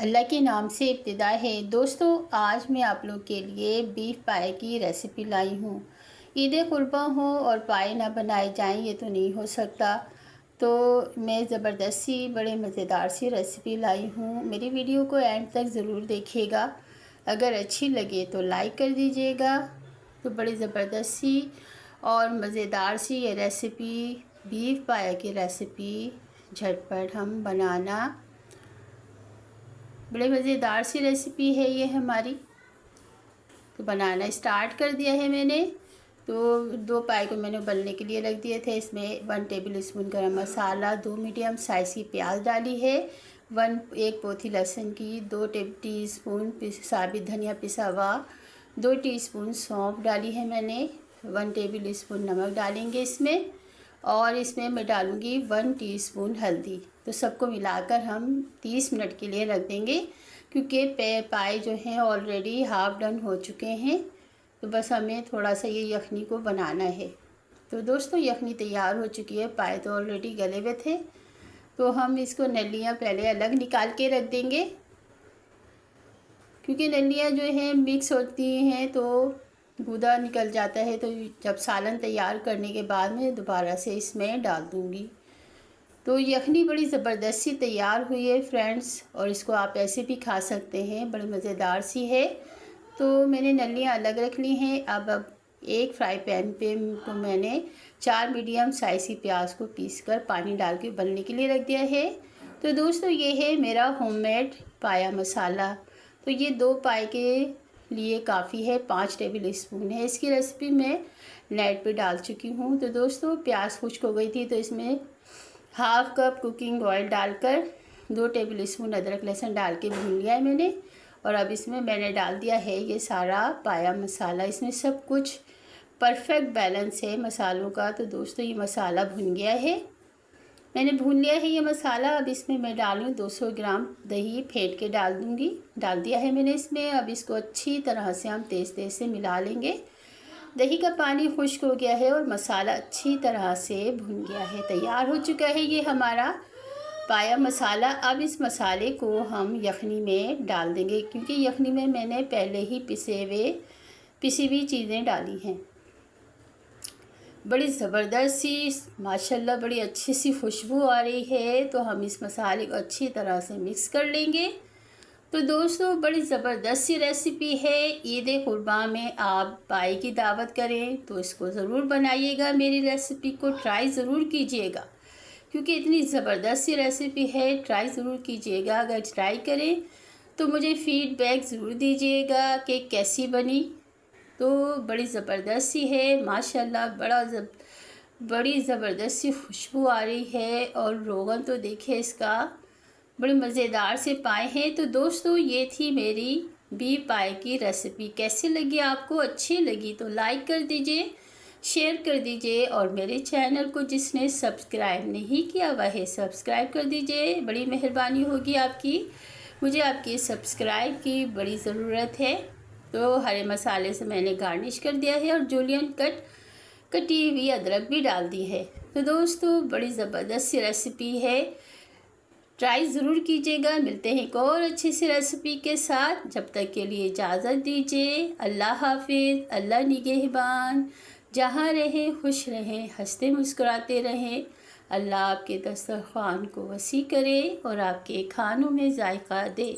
अल्लाह के नाम से इब्तिदा है। दोस्तों, आज मैं आप लोग के लिए बीफ पाए की रेसिपी लाई हूँ। ईद कुर्बा हो और पाए ना बनाए जाएं, ये तो नहीं हो सकता। तो मैं ज़बरदस्ती बड़े मज़ेदार सी रेसिपी लाई हूँ। मेरी वीडियो को एंड तक ज़रूर देखिएगा। अगर अच्छी लगे तो लाइक कर दीजिएगा। तो बड़ी ज़बरदस्ती और मज़ेदार सी ये रेसिपी, बीफ पाए की रेसिपी, झटपट हम बनाना, बड़े मज़ेदार सी रेसिपी है ये हमारी। तो बनाना स्टार्ट कर दिया है मैंने। तो 2 पाए को मैंने उबलने के लिए रख दिए थे। इसमें 1 टेबल स्पून गरम मसाला, 2 मीडियम साइज़ की प्याज डाली है, 1 पोथी लहसुन की, 2 टीस्पून साबित धनिया पिसा हुआ, 2 टीस्पून सौंफ डाली है मैंने, 1 टेबल स्पून नमक डालेंगे इसमें, और इसमें मैं डालूँगी 1 टीस्पून हल्दी। तो सबको मिलाकर हम 30 मिनट के लिए रख देंगे, क्योंकि पाए जो हैं ऑलरेडी हाफ़ डन हो चुके हैं। तो बस हमें थोड़ा सा ये यखनी को बनाना है। तो दोस्तों, यखनी तैयार हो चुकी है, पाए तो ऑलरेडी गले हुए थे। तो हम इसको नलियाँ पहले अलग निकाल के रख देंगे, क्योंकि नलियाँ जो हैं मिक्स होती हैं तो गूदा निकल जाता है। तो जब सालन तैयार करने के बाद मैं दोबारा से इसमें डाल दूँगी। तो यखनी बड़ी ज़बरदस्ती तैयार हुई है फ्रेंड्स, और इसको आप ऐसे भी खा सकते हैं, बड़ी मज़ेदार सी है। तो मैंने नलियाँ अलग रख ली हैं। अब एक फ्राई पैन पे तो मैंने 4 मीडियम साइज़ की प्याज को पीसकर पानी डाल के उबलने के लिए रख दिया है। तो दोस्तों, ये है मेरा होममेड पाया मसाला। तो ये 2 पाए के लिए काफ़ी है, 5 टेबल स्पून है। इसकी रेसिपी मैं नेट पे डाल चुकी हूँ। तो दोस्तों, प्याज खुश्क हो गई थी तो इसमें हाफ़ कप कुकिंग ऑयल डालकर 2 टेबल स्पून अदरक लहसुन डाल के भून लिया है मैंने। और अब इसमें मैंने डाल दिया है ये सारा पाया मसाला। इसमें सब कुछ परफेक्ट बैलेंस है मसालों का। तो दोस्तों, ये मसाला भुन गया है, मैंने भून लिया है ये मसाला। अब इसमें मैं डालूँ 200 ग्राम दही फेंट के डाल दूँगी। डाल दिया है मैंने इसमें। अब इसको अच्छी तरह से हम तेज़ से मिला लेंगे। दही का पानी खुश्क हो गया है और मसाला अच्छी तरह से भुन गया है। तैयार हो चुका है ये हमारा पाया मसाला। अब इस मसाले को हम यखनी में डाल देंगे, क्योंकि यखनी में मैंने पहले ही पिसी हुई चीज़ें डाली हैं। बड़ी ज़बरदस्त सी माशाल्लाह बड़ी अच्छी सी खुशबू आ रही है। तो हम इस मसाले को अच्छी तरह से मिक्स कर लेंगे। तो दोस्तों, बड़ी ज़बरदस्त सी रेसिपी है। ईद कुर्बान में आप पाए की दावत करें तो इसको ज़रूर बनाइएगा, मेरी रेसिपी को ट्राई ज़रूर कीजिएगा, क्योंकि इतनी ज़बरदस्त सी रेसिपी है। ट्राई ज़रूर कीजिएगा। अगर ट्राई करें तो मुझे फ़ीडबैक ज़रूर दीजिएगा कि कैसी बनी। तो बड़ी ज़बरदस्त सी है माशाल्लाह, बड़ी ज़बरदस्त सी खुशबू आ रही है। और रोगन तो देखिए इसका, बड़े मज़ेदार से पाए हैं। तो दोस्तों, ये थी मेरी बीफ पाए की रेसिपी। कैसी लगी आपको? अच्छी लगी तो लाइक कर दीजिए, शेयर कर दीजिए, और मेरे चैनल को जिसने सब्सक्राइब नहीं किया वह सब्सक्राइब कर दीजिए। बड़ी मेहरबानी होगी आपकी, मुझे आपकी सब्सक्राइब की बड़ी ज़रूरत है। तो हरे मसाले से मैंने गार्निश कर दिया है, और जूलियन कटी हुई अदरक भी डाल दी है। तो दोस्तों, बड़ी ज़बरदस्त सी रेसिपी है, ट्राई ज़रूर कीजिएगा। मिलते हैं एक और अच्छी सी रेसिपी के साथ। जब तक के लिए इजाज़त दीजिए। अल्लाह हाफिज़। अल्लाह निगहबान। जहाँ रहें खुश रहें, हंसते मुस्कुराते रहें। अल्लाह आपके दस्तरख़्वान को वसी करे और आपके खानों में जायका दे।